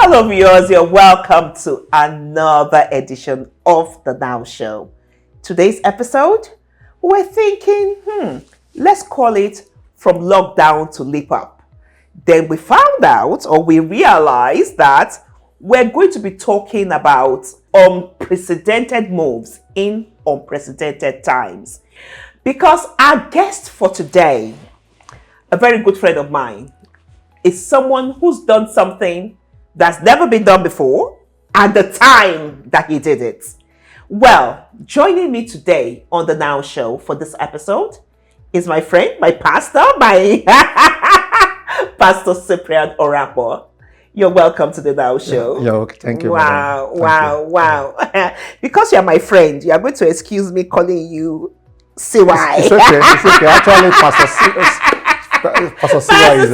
Hello viewers, you're welcome to another edition of the Now Show. Today's episode, we're thinking, let's call it From Lockdown to Leap Up. Then we found out, or we realized that we're going to be talking about unprecedented moves in unprecedented times. Because our guest for today, a very good friend of mine, is someone who's done something that's never been done before at the time that he did it. Well, joining me today on the Now Show for this episode is my friend, my pastor, my Pastor Cyprian Orakpo. You're welcome to the Now Show. Yeah, okay. Thank you. Wow. Because you're my friend, you are going to excuse me calling you CY. It's okay. Actually, Pastor CY,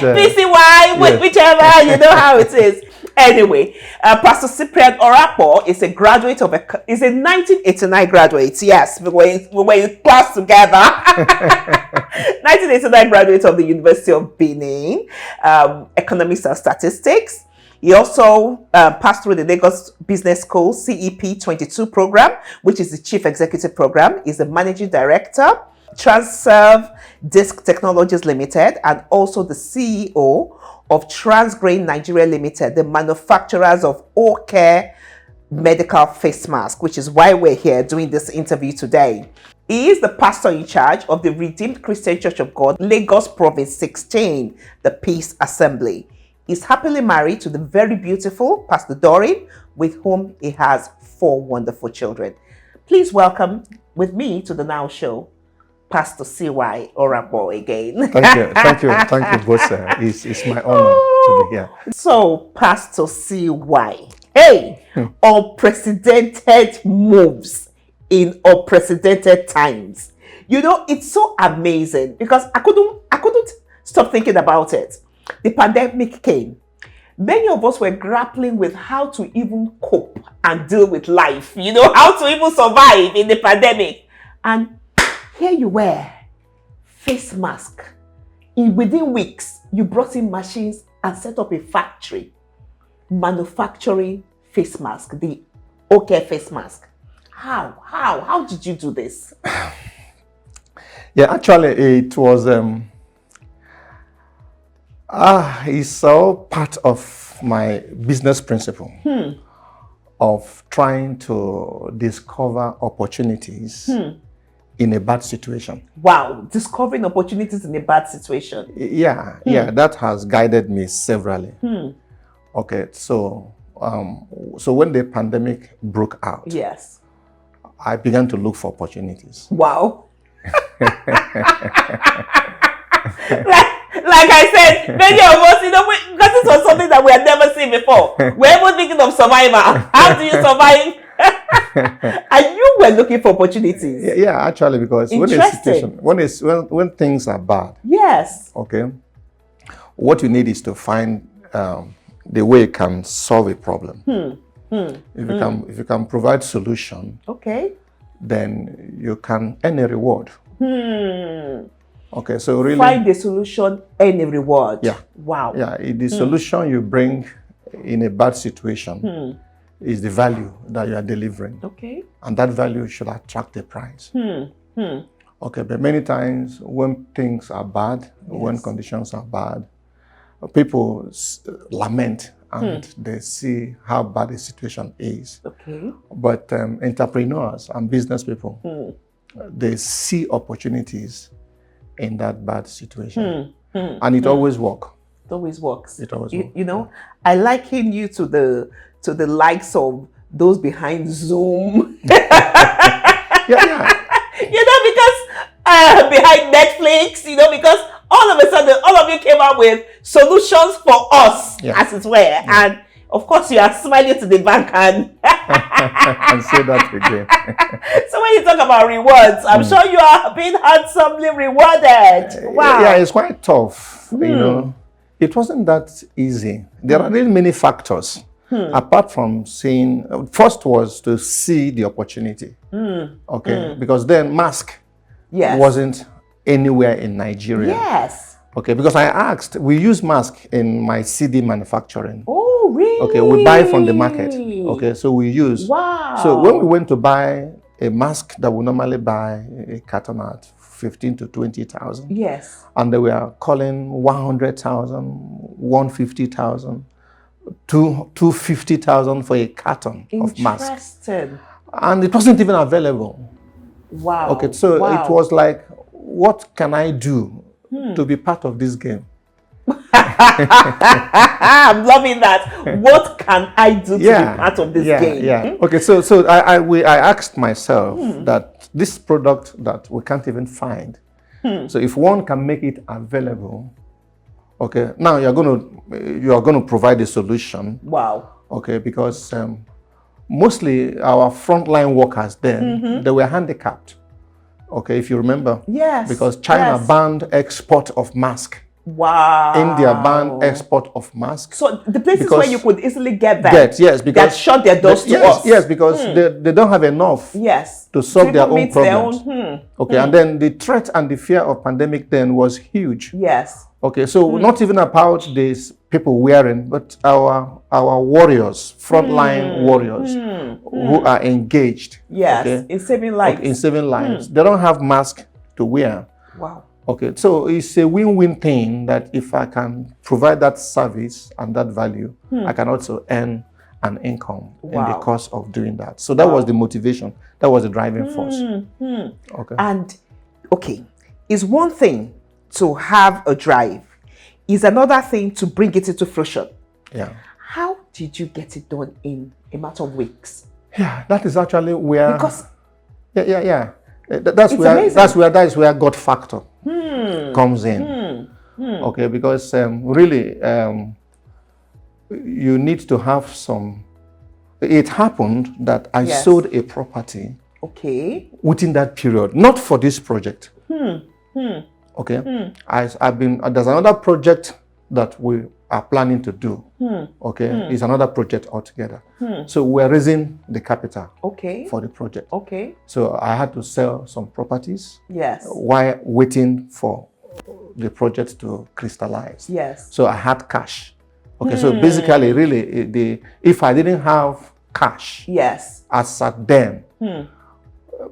PCY, whichever, you know how it is. Anyway, Pastor Cyprian Orakpo is a graduate of is a 1989 graduate. Yes, we were in class together. 1989 graduate of the University of Benin, Economics and Statistics. He also passed through the Lagos Business School CEP 22 program, which is the Chief Executive Program. He's the Managing Director, Transerve Disc Technologies Limited, and also the CEO of Transgreen Nigeria Limited, the manufacturers of all-care medical face mask, which is why we're here doing this interview today. He is the pastor in charge of the Redeemed Christian Church of God, Lagos Province 16, the Peace Assembly. He's happily married to the very beautiful Pastor Doreen, with whom he has 4 wonderful children. Please welcome with me to the Now Show, Pastor CY Orakpo again. Thank you both, sir. It's my honor to be here. So, Pastor CY, unprecedented moves in unprecedented times. You know, it's so amazing because I couldn't stop thinking about it. The pandemic came. Many of us were grappling with how to even cope and deal with life. You know, how to even survive in the pandemic. And here you were, face mask. Within weeks, you brought in machines and set up a factory manufacturing face mask, the OK face mask. How did you do this? Yeah, actually, it was it's all part of my business principle of trying to discover opportunities in a bad situation. Wow, discovering opportunities in a bad situation. Yeah, that has guided me severally. Okay, so when the pandemic broke out, yes, I began to look for opportunities. Wow. Like I said, many of us, you know, because this was something that we had never seen before. We're even thinking of survival. How do you survive? And you were looking for opportunities. Yeah, actually, because when things are bad, yes, okay, what you need is to find the way you can solve a problem. If you can provide solution, okay, then you can earn a reward. Okay, so really find the solution, earn a reward. Yeah. Wow. Yeah, the solution you bring in a bad situation is the value that you are delivering. Okay. And that value should attract a price. Okay, but many times when things are bad, when conditions are bad, people lament and they see how bad the situation is. Okay. But entrepreneurs and business people, they see opportunities in that bad situation. And it always works. It always works. It always works. You know, I liken you to the likes of those behind Zoom. Yeah. You know, because behind Netflix, you know, because all of a sudden, all of you came up with solutions for us, as it were. Yeah. And of course, you are smiling to the bank and and say that again. So when you talk about rewards, I'm sure you are being handsomely rewarded. Wow. Yeah, it's quite tough. You know, it wasn't that easy. There are really many factors. Apart from seeing, first was to see the opportunity. Okay, because then mask wasn't anywhere in Nigeria. Yes. Okay, because I asked, we use mask in my CD manufacturing. Oh. Oh, really? Okay, we buy from the market. Okay, so we use. Wow. So when we went to buy a mask that we normally buy a carton at 15 to 20,000. Yes. And they were calling 100,000, 150,000, 250,000 for a carton of mask. Interesting. And it wasn't even available. Wow. Okay, so wow. it was like, what can I do to be part of this game? I'm loving that. What can I do to be part of this game? Yeah. Okay, so I asked myself that this product that we can't even find. So if one can make it available, okay, now you are going to provide a solution. Wow. Okay, because mostly our frontline workers then they were handicapped. Okay, if you remember. Yes. Because China banned export of mask. Wow. India banned export of masks. So the places where you could easily get them. Yes, because that shut their doors to us. Yes, because they don't have enough. Yes. To solve their own problems. Okay, and then the threat and the fear of pandemic then was huge. Yes. Okay, so not even about these people wearing, but our warriors, frontline warriors who are engaged. Yes, okay, in saving lives. Okay, in saving lives. They don't have masks to wear. Wow. Okay, so it's a win-win thing that if I can provide that service and that value, I can also earn an income in the course of doing that. So that was the motivation. That was the driving force. Okay. And, okay, it's one thing to have a drive. It's another thing to bring it into fruition. Yeah. How did you get it done in a matter of weeks? Yeah, that is actually where... Because... Yeah. That is where God factor comes in. Okay, because really you need to have some. It happened that I sold a property. Okay. Within that period, not for this project. Okay. I've been. There's another project that we are planning to do. Okay, it's another project altogether. So we're raising the capital. Okay. For the project. Okay. So I had to sell some properties. Yes. While waiting for the project to crystallize. Yes. So I had cash. Okay. So basically, really, if I didn't have cash. Yes. As at then.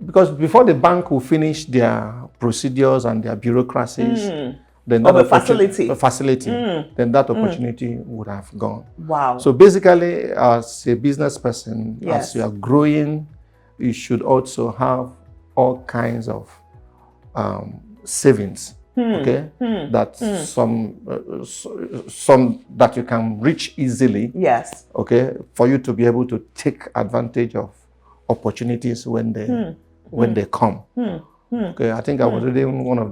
Because before the bank will finish their procedures and their bureaucracies, then that facility, then that opportunity would have gone. Wow. So basically, as a business person, as you are growing, you should also have all kinds of savings. Okay, that some that you can reach easily. Yes. Okay, for you to be able to take advantage of opportunities when they come. Okay, I think I was reading one of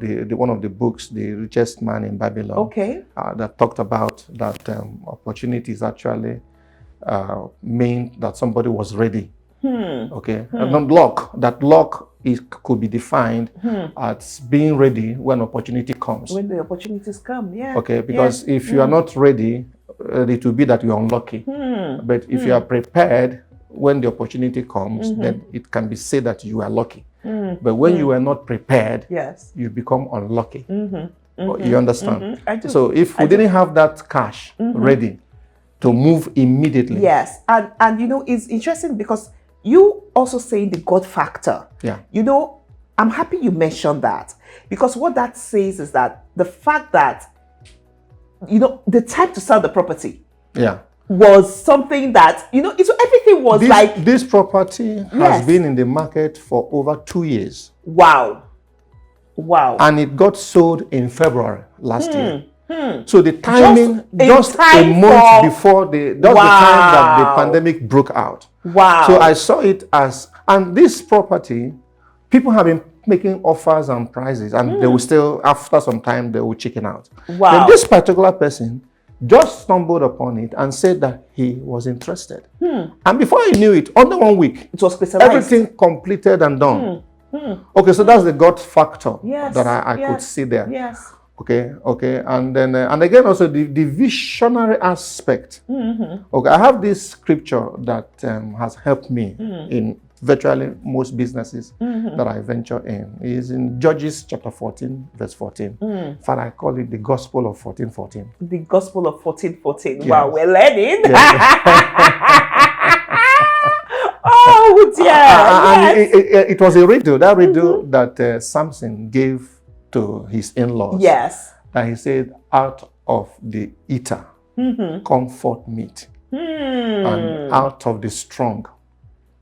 the books, The Richest Man in Babylon. Okay. That talked about that opportunities actually mean that somebody was ready. Okay, and not luck. That luck could be defined as being ready when opportunity comes. When the opportunities come, yeah. Okay, because if you are not ready, it will be that you are unlucky. But if you are prepared when the opportunity comes, then it can be said that you are lucky. But when you are not prepared, you become unlucky. You understand? I do. So if we didn't have that cash ready to move immediately. Yes, and you know, it's interesting because you also saying the God factor. Yeah. You know, I'm happy you mentioned that, because what that says is that the fact that, you know, the time to sell the property. Yeah. Was something that, you know, everything was this property has been in the market for over 2 years. Wow. And it got sold in February last year. So the timing, just a month before the time that the pandemic broke out. Wow. So I saw it as, and this property, people have been making offers and prices, and they will still, after some time, they will chicken out. Wow. Then this particular person just stumbled upon it and said that he was interested. And before I knew it, under 1 week, it was crystallized. Everything completed and done. Okay, so that's the God factor that I could see there. Yes. Okay. And then, and again, also the visionary aspect. Okay, I have this scripture that has helped me in virtually most businesses that I venture in is in Judges chapter 14, verse 14. In fact, I call it the gospel of 14:14. The gospel of 14:14. Yes. Wow, we're learning. Yes. Oh dear. And Yes. it was a riddle, that riddle that Samson gave to his in-laws. Yes. That he said, out of the eater, comfort meat. And out of the strong,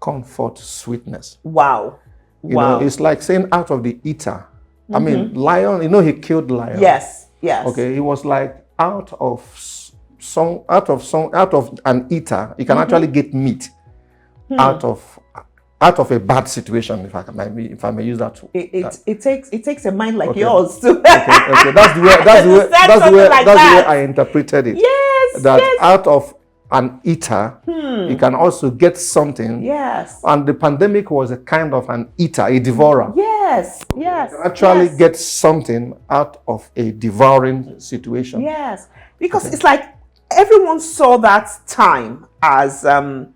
comfort sweetness. Wow. You know, it's like saying out of the eater. I mean, lion, you know, he killed lion. Yes. Yes. Okay, he was like out of an eater, you can actually get meat out of a bad situation, if I may use that. It takes a mind like yours to Okay. That's the way I interpreted it. Yes. That yes. out of an eater, you can also get something. Yes. And the pandemic was a kind of an eater, a devourer. Yes. Yes. You can actually yes. get something out of a devouring situation. Yes. Because it's like everyone saw that time as a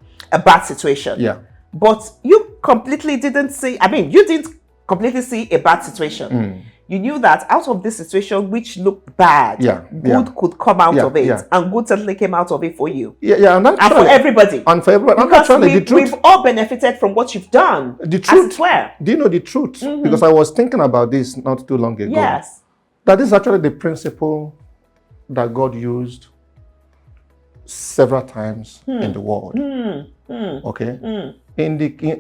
bad situation. Yeah. But you completely didn't see, you didn't completely see a bad situation. You knew that out of this situation, which looked bad, good could come out of it. And good certainly came out of it for you. Yeah, and for everybody. And for everybody. Because the truth, we've all benefited from what you've done. The truth. As it were. Do you know the truth? Because I was thinking about this not too long ago. Yes. That is actually the principle that God used several times in the world. Okay?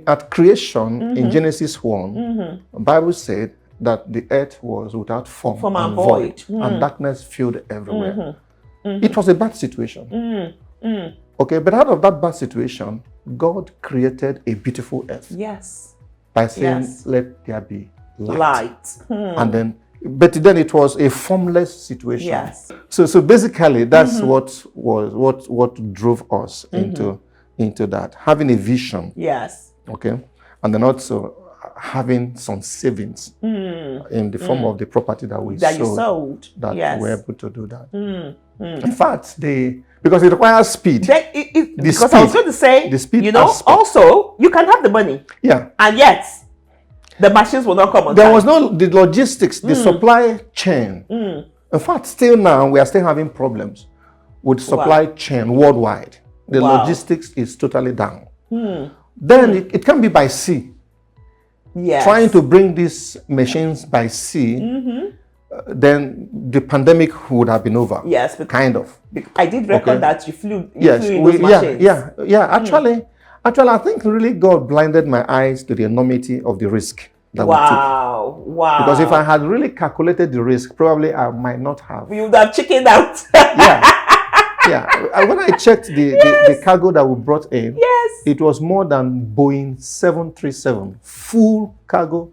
At creation, in Genesis 1, the Bible said that the earth was without form and void, and darkness filled everywhere. It was a bad situation. Okay, but out of that bad situation, God created a beautiful earth. Yes. By saying, let there be light. And then, but then it was a formless situation. Yes. So basically, that's what drove us into that, having a vision. Yes. Okay, and then also having some savings in the form of the property that we sold. That we were able to do that. In fact, because it requires speed. Because I was going to say, the speed aspect. Also you can have the money. Yeah. And yet the machines will not come on time. There was the logistics, the supply chain. In fact, still now we are still having problems with supply chain worldwide. The logistics is totally down. Then it can be by sea. Yes. Trying to bring these machines by sea, then the pandemic would have been over. Yes, kind of. I did record that you flew in those machines. Yeah. Actually, I think really God blinded my eyes to the enormity of the risk that we took. Wow. Because if I had really calculated the risk, probably I might not have. You would have chickened out. Yeah. When I checked the cargo that we brought in, it was more than Boeing 737, full cargo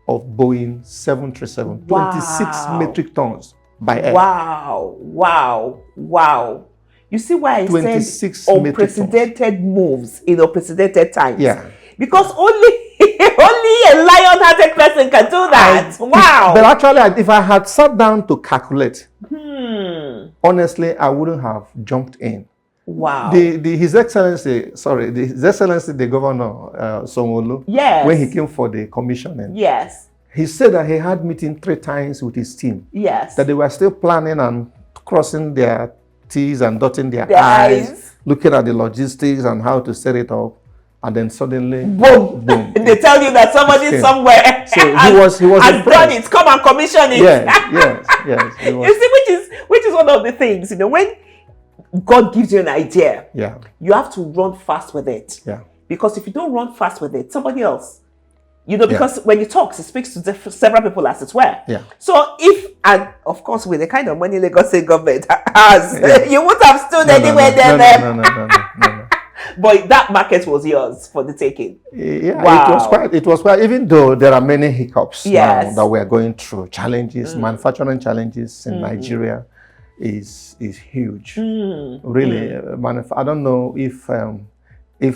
of Boeing 737, 26 metric tons by air. Wow. You see why I said unprecedented moves in unprecedented times? Yeah. Because only a lion-hearted person can do that. Wow. But actually, if I had sat down to calculate, honestly, I wouldn't have jumped in. Wow. His Excellency, the Governor Sanwo-Olu, when he came for the commissioning, he said that he had meeting 3 times with his team. Yes. That they were still planning and crossing their T's and dotting their I's, looking at the logistics and how to set it up. And then suddenly, boom. They tell you that somebody somewhere so he was has done it. Come and commission it. Yes. You see, which is one of the things, when God gives you an idea, you have to run fast with it. Yeah. Because if you don't run fast with it, somebody else, because when he talks, he speaks to several people, as it were. Yeah. So and of course, with the kind of money Lagos State government has, you wouldn't have stood anywhere there. No. But that market was yours for the taking. Yeah, wow. It was quite, even though there are many hiccups now that we are going through, challenges, manufacturing challenges in Nigeria is huge. Really, I don't know if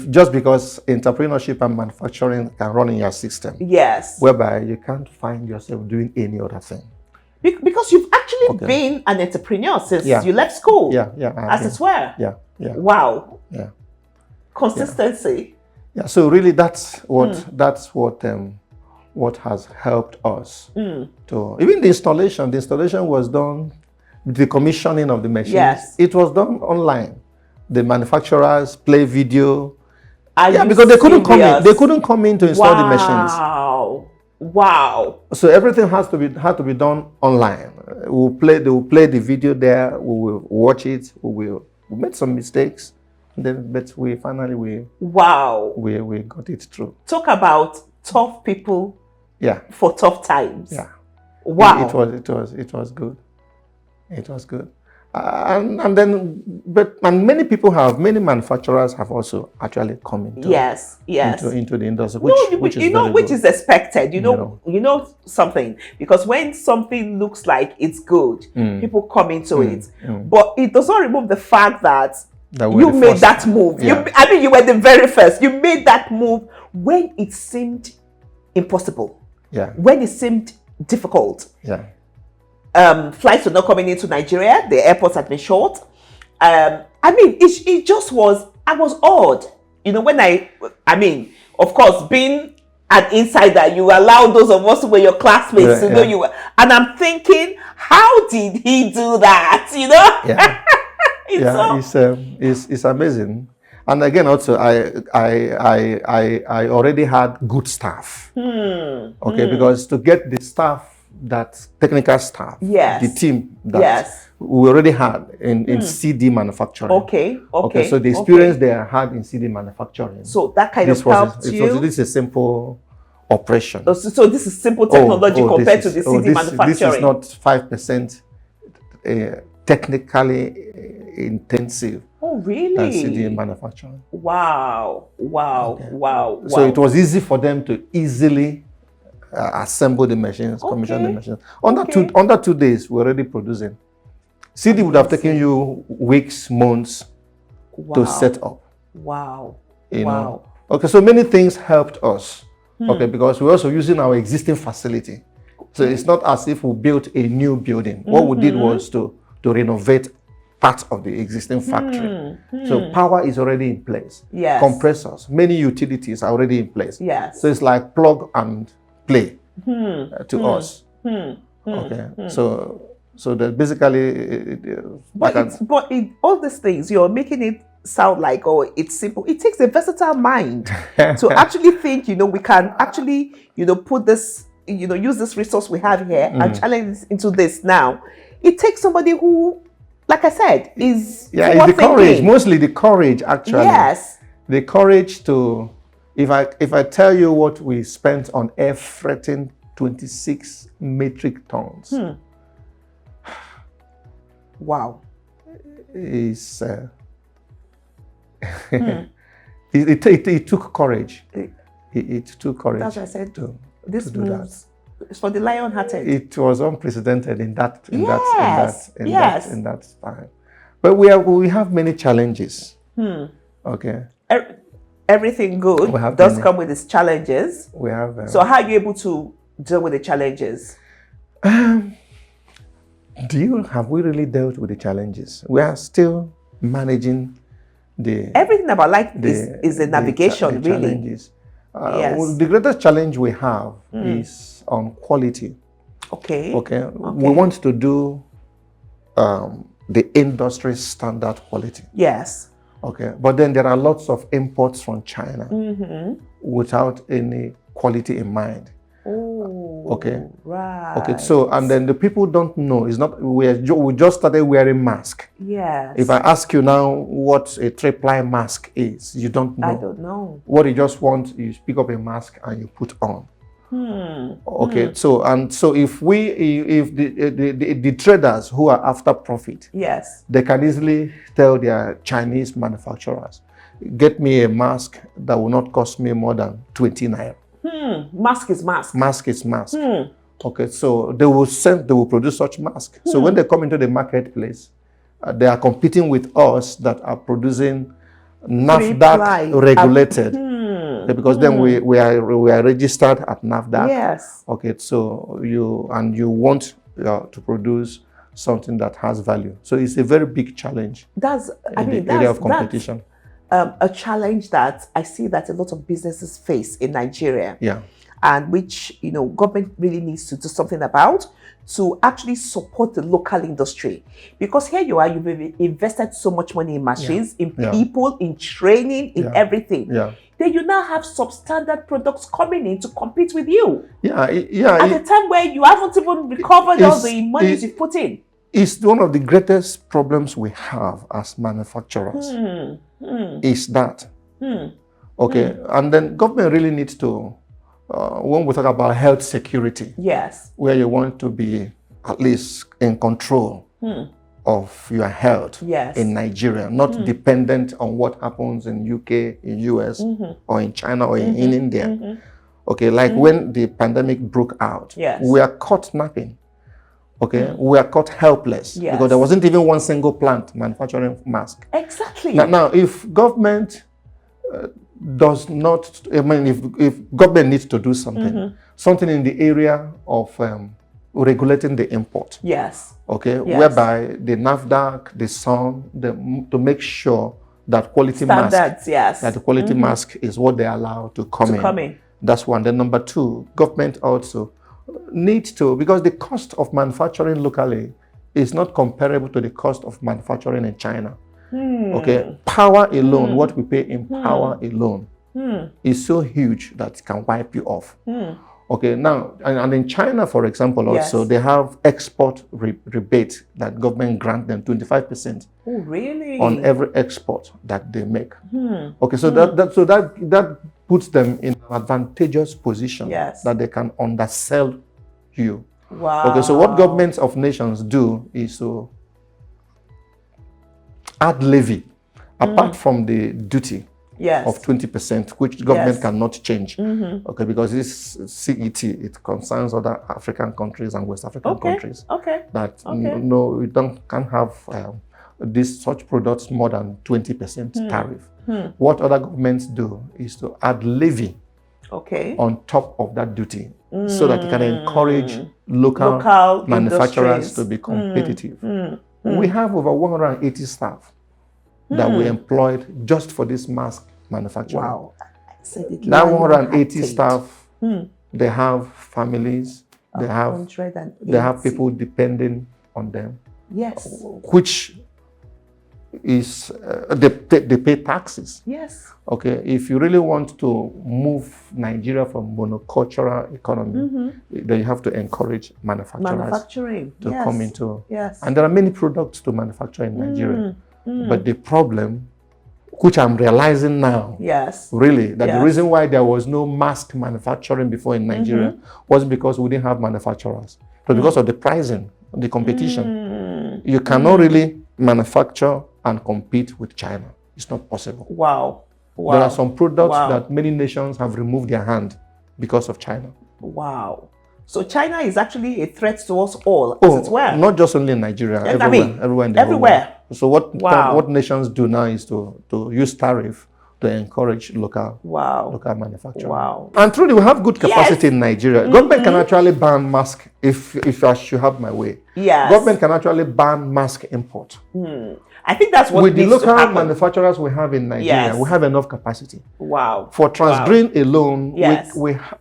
just because entrepreneurship and manufacturing can run in your system, whereby you can't find yourself doing any other thing. Because you've actually been an entrepreneur since you left school. As it were. Yeah. Wow. Yeah. Consistency. Yeah, so really that's what has helped us to even the installation. The installation was done, the commissioning of the machines. Yes. It was done online. The manufacturers play video. Are you because they couldn't come in. serious? They couldn't come in to install the machines. Wow. So everything had to be done online. They will play the video there. We will watch it. We made some mistakes, but we finally we got it through. Talk about tough people. Yeah. For tough times. Yeah. Wow. It was good. It was good. And then many manufacturers have also actually come into into the industry, which is expected. You know something, because when something looks like it's good, people come into it. But it does not remove the fact that you made that move. Yeah. You were the very first. You made that move when it seemed impossible. Yeah. When it seemed difficult. Yeah. Flights were not coming into Nigeria. The airports had been short. It just was. I was awed. When of course, being an insider, you allowed those of us who were your classmates to know you were. And I'm thinking, how did he do that? Yeah. It's amazing. And again, also, I already had good staff. Okay, because to get the staff, that technical staff, the team that we already had in CD manufacturing. Okay. So the experience they had in CD manufacturing. So that kind of helped you. This is a simple operation. So this is simple technology compared to the CD manufacturing. This is not 5% technically intensive. Oh, really? Than CD manufacturing. Wow. So it was easy for them to easily assemble the machines, commission the machines. Under 2 days, we're already producing. CD would have taken you weeks, months to set up. Wow. You know? Okay, so many things helped us. Okay, because we're also using our existing facility. So it's not as if we built a new building. What we did was to renovate part of the existing factory. So power is already in place. Yes. Compressors, many utilities are already in place. Yes. So it's like plug and play to us. Okay. So that basically, all these things, you're making it sound like, oh, it's simple. It takes a versatile mind to actually think, we can actually, put this, use this resource we have here and challenge this into this now. It takes somebody who, like I said, is it's the courage, mostly the courage, actually. Yes. The courage to, if I tell you what we spent on air freighting 26 metric tons. Wow. It's it took courage. It took courage. That's what I said. To this do that. It's for the lion-hearted. It was unprecedented in that time. But we have many challenges. Okay. Everything good does come with its challenges. We have. So how are you able to deal with the challenges? Have we really dealt with the challenges? We are still managing everything about life is the navigation, the really. Challenges. Well, the greatest challenge we have is on quality. Okay. We want to do the industry standard quality. Yes. Okay. But then there are lots of imports from China without any quality in mind. Oh. Okay. Right. Okay. So, and then the people don't know. It's not. We just started wearing masks. Yes. If I ask you now what a three-ply mask is, you don't know. I don't know. What you just want, you pick up a mask and you put on. Okay. So if the traders who are after profit, yes, they can easily tell their Chinese manufacturers, get me a mask that will not cost me more than 20 naira. Mask is mask. Mask is mask. Okay, so they will produce such mask. So when they come into the marketplace, they are competing with us that are producing NAFDAC regulated. Because then we are registered at NAFDAC. Yes. Okay, so you want to produce something that has value. So it's a very big challenge. That's in the area of competition. a challenge that I see that a lot of businesses face in Nigeria. Yeah. And which, government really needs to do something about, to actually support the local industry. Because here you are, you've invested so much money in machines, in people, in training, in everything. Yeah. Then you now have substandard products coming in to compete with you. Yeah. At the time where you haven't even recovered all the money you've put in. It's one of the greatest problems we have as manufacturers. Is that. Okay. And then government really needs to, when we talk about health security, yes, where you want to be at least in control of your health in Nigeria, not dependent on what happens in UK, in US, or in China, or in India. Okay, like when the pandemic broke out, we are caught napping. Okay, we are caught helpless because there wasn't even one single plant manufacturing mask. Exactly. Now if government does not, I mean, if government needs to do something, something in the area of regulating the import. Yes. Okay, whereby the NAFDAC, the SON, to make sure that quality mask, that the quality mask is what they allow to come in. That's one. Then number two, government also needs to, because the cost of manufacturing locally is not comparable to the cost of manufacturing in China. Okay, power alone, what we pay in power alone is so huge that it can wipe you off. Okay, now, and in China, for example, also, they have export rebate that government grant them 25%. Oh, really? On every export that they make. Okay, so that puts them in an advantageous position that they can undersell you. Wow. Okay, so what governments of nations do is to add levy, apart from the duty of 20%, which government cannot change. Okay, because this CET, it concerns other African countries and West African countries. That no, we can't have such products more than 20% tariff. What other governments do is to add levy on top of that duty, so that it can encourage local manufacturers to be competitive. We have over 180 staff that we employed just for this mask manufacturing. Wow. That 180 staff, they have families, they have people depending on them. Yes. Which is, they pay taxes. Yes. Okay, if you really want to move Nigeria from monocultural economy, then you have to encourage manufacturers to come into. And there are many products to manufacture in Nigeria. But the problem, which I'm realizing now, really, that the reason why there was no mask manufacturing before in Nigeria wasn't because we didn't have manufacturers. It was because of the pricing, the competition. You cannot really manufacture and compete with China. It's not possible. Wow. There are some products that many nations have removed their hand because of China. Wow. So China is actually a threat to us all, as it were. Not just only in Nigeria, everywhere in the world. So what nations do now is to use tariff to encourage local manufacturing. Wow. And truly, we have good capacity in Nigeria. Government can actually ban mask if I should have my way. Yes. Government can actually ban mask import. I think that's what with the local manufacturers we have in Nigeria, we have enough capacity. Wow. For Transgreen alone,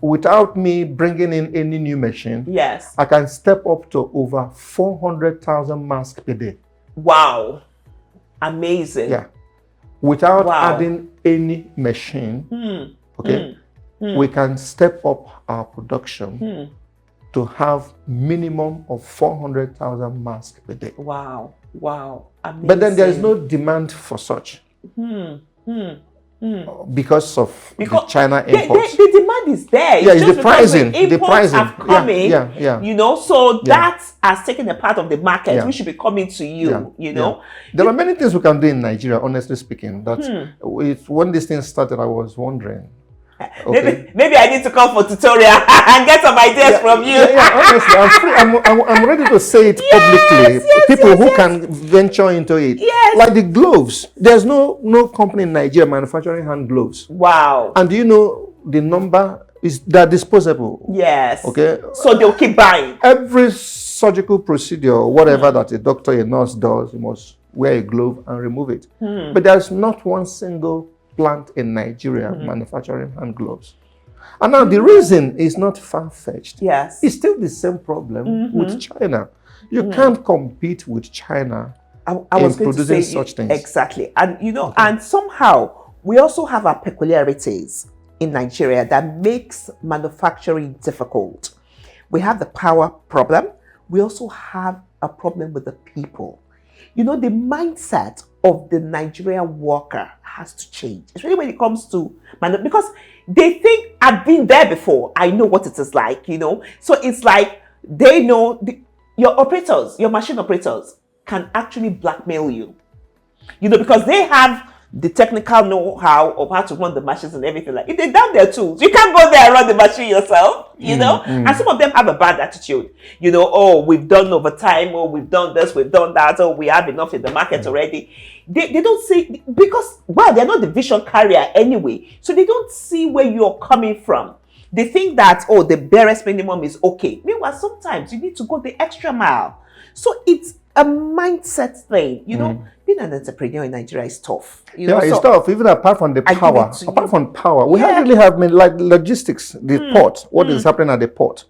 without me bringing in any new machine, I can step up to over 400,000 masks per day. Wow. Amazing. Yeah. Without adding any machine, we can step up our production to have minimum of 400,000 masks per day. Wow. Wow. Amazing. But then there is no demand for such. Because of the China imports. The demand is there. It's just the pricing. The pricing have coming, so that has taken a part of the market, which should be coming to you, you know. There are many things we can do in Nigeria, honestly speaking. When this thing started, I was wondering. Maybe I need to come for tutorial and get some ideas from you. Honestly, I'm free. I'm ready to say it publicly. People who can venture into it. Like the gloves. There's no company in Nigeria manufacturing hand gloves. Wow. And do you know the number is they're disposable? Yes. Okay. So they'll keep buying. Every surgical procedure or whatever that a doctor, a nurse does, you must wear a glove and remove it. But there's not one single plant in Nigeria manufacturing hand gloves. And now the reason is not far-fetched. Yes. It's still the same problem with China. You can't compete with China I in was going to producing say such things. Exactly. And and somehow we also have our peculiarities in Nigeria that makes manufacturing difficult. We have the power problem. We also have a problem with the people. The mindset of the Nigerian worker has to change, especially when it comes to because they think I've been there before. I know what it is like, So it's like they know your operators, your machine operators can actually blackmail you, because they have the technical know-how of how to run the machines and everything. Like, if they down their tools, you can't go there and run the machine yourself, And some of them have a bad attitude, oh, we've done overtime, or we've done this, we've done that, or we have enough in the market already. They don't see, because, they're not the vision carrier anyway, so they don't see where you're coming from. They think that, the barest minimum is okay. Meanwhile, sometimes you need to go the extra mile. So it's a mindset thing, Being an entrepreneur in Nigeria is tough. It's tough. Even apart from the power, we really have like logistics, the port. What is happening at the port?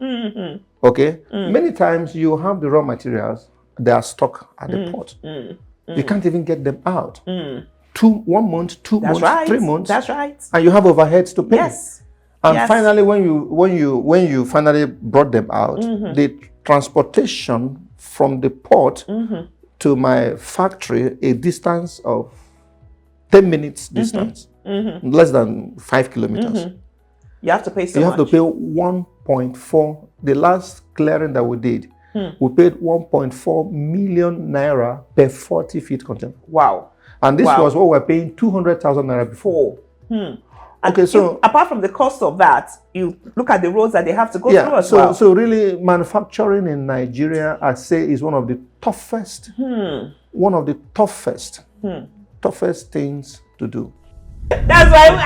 Okay, many times you have the raw materials; they are stuck at the port. You can't even get them out. 1 month, 2 months, 3 months. That's right. And you have overheads to pay. Yes. And finally, when you finally brought them out, the transportation from the port to my factory, a distance of 10 minutes distance, less than 5 kilometers. You have to pay so You much. have to pay 1.4. The last clearing that we did, we paid 1.4 million naira per 40 feet container. Wow. And this was what we were paying 200,000 naira before. Okay, so apart from the cost of that, you look at the roads that they have to go through as well. So really, manufacturing in Nigeria, I say, is one of the toughest, toughest things to do. That's why we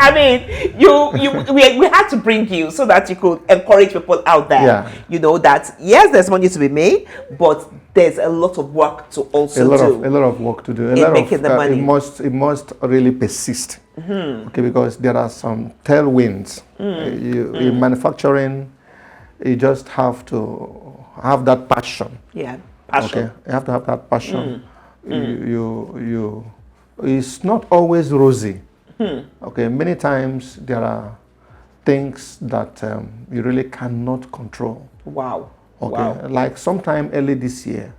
had to bring you so that you could encourage people out there. That yes, there's money to be made, but there's a lot of work to also do. A lot of work to do. Making the money. It must really persist. Okay, because there are some tailwinds. In manufacturing, you just have to have that passion. Yeah, passion. Okay, you have to have that passion. It's not always rosy. Okay, many times there are things that you really cannot control. Wow. Okay, wow. Like sometime early this year,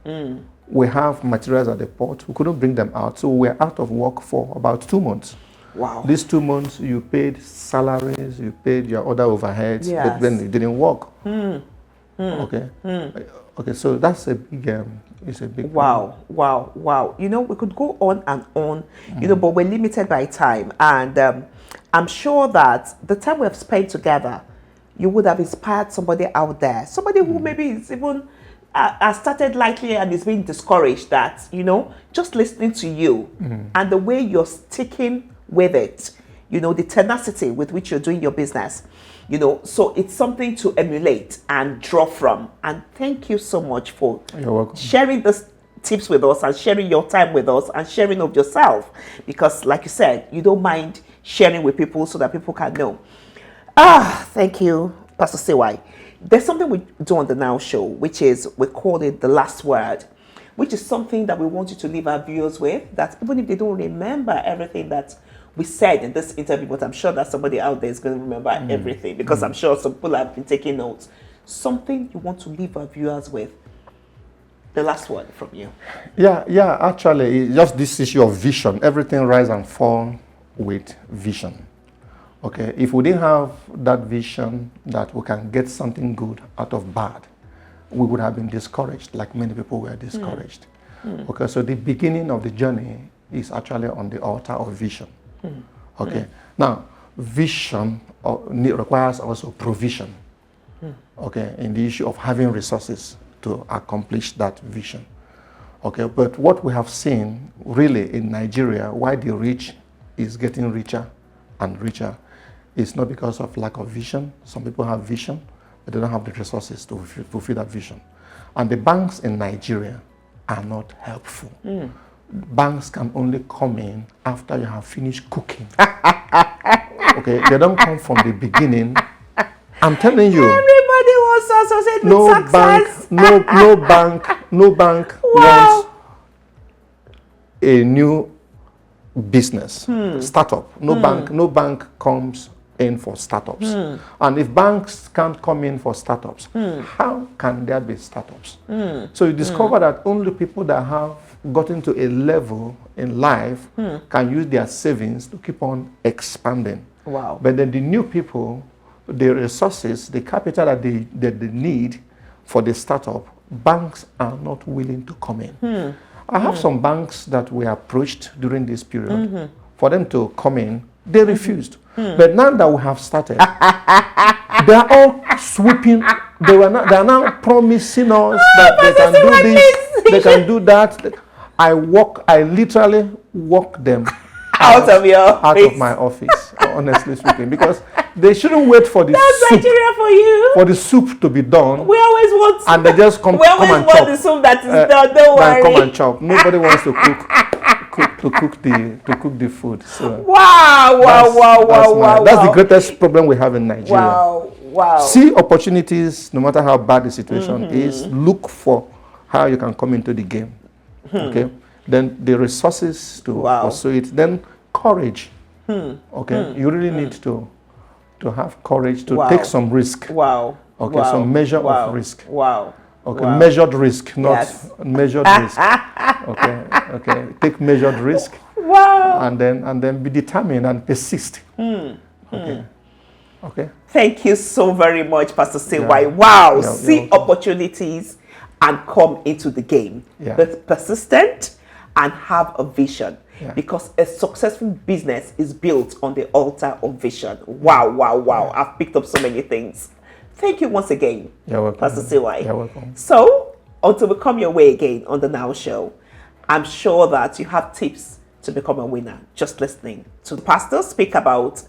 we have materials at the port. We couldn't bring them out, so we're out of work for about 2 months. Wow. These 2 months, you paid salaries, you paid your other overheads, but then it didn't work. Okay. Okay, so that's a big, it's a big wow, problem. Wow. We could go on and on, but we're limited by time. And I'm sure that the time we have spent together, you would have inspired somebody out there, somebody who maybe is even has started lightly and is being discouraged, that, just listening to you and the way you're sticking with it, the tenacity with which you're doing your business, so it's something to emulate and draw from. And thank you so much for sharing this tips with us and sharing your time with us and sharing of yourself, because like you said, you don't mind sharing with people so that people can know. Thank you, Pastor CY. There's something we do on the Now Show, which is, we call it the last word, which is something that we want you to leave our viewers with, that even if they don't remember everything that we said in this interview, but I'm sure that somebody out there is going to remember everything, because I'm sure some people have been taking notes. Something you want to leave our viewers with. The last word from you. Yeah, actually, it's just this issue of vision. Everything rise and fall with vision. Okay, if we didn't have that vision that we can get something good out of bad, we would have been discouraged, like many people were discouraged. Okay, so the beginning of the journey is actually on the altar of vision. Okay, now vision requires also provision. Okay, in the issue of having resources to accomplish that vision. Okay, but what we have seen really in Nigeria, why the rich is getting richer and richer, is not because of lack of vision. Some people have vision, but they don't have the resources to fulfill that vision. And the banks in Nigeria are not helpful. banks can only come in after you have finished cooking. Okay, they don't come from the beginning. I'm telling you. Everybody wants to associate with success. No bank wants a new business, startup. No bank comes in for startups. And if banks can't come in for startups, how can there be startups? So you discover that only people that have gotten to a level in life can use their savings to keep on expanding. Wow. But then the new people, the resources, the capital that they need for the startup, banks are not willing to come in. I have some banks that we approached during this period for them to come in. They refused. But now that we have started, they are all sweeping. They are now promising us that they can do this, they can do that. I literally walk them out of my office, honestly speaking, because they shouldn't wait for the soup. Nigeria for you. For the soup to be done. We always want. And they just come. We always come and want chop. the soup that is done. Don't worry. Come and chop. Nobody wants to cook the food. So wow. That's the greatest problem we have in Nigeria. Wow. See opportunities, no matter how bad the situation is. Look for how you can come into the game. Okay. Then the resources to pursue it. Then courage. Okay. You really need to have courage to take some risk. Okay. Some measure of risk. Okay. Measured risk, not measured risk. Okay. Take measured risk. And then be determined and persist. Okay. Thank you so very much, Pastor CY. See opportunities and come into the game. Be persistent and have a vision. Because a successful business is built on the altar of vision. Wow. I've picked up so many things. Thank you once again, Pastor CY. You're welcome. So, until we come your way again on the Now Show, I'm sure that you have tips to become a winner just listening to the pastor speak about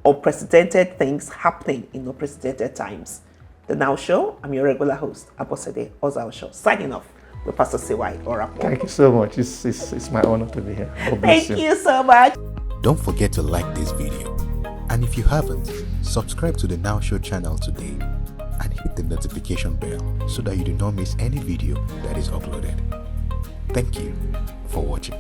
unprecedented things happening in unprecedented times. The Now Show, I'm your regular host, Abosede Ozao, signing off with Pastor Cyprian Orakpo. Thank you so much. It's my honor to be here. God bless Thank you so much. Don't forget to like this video. And if you haven't, subscribe to the Now Show channel today and hit the notification bell so that you do not miss any video that is uploaded. Thank you for watching.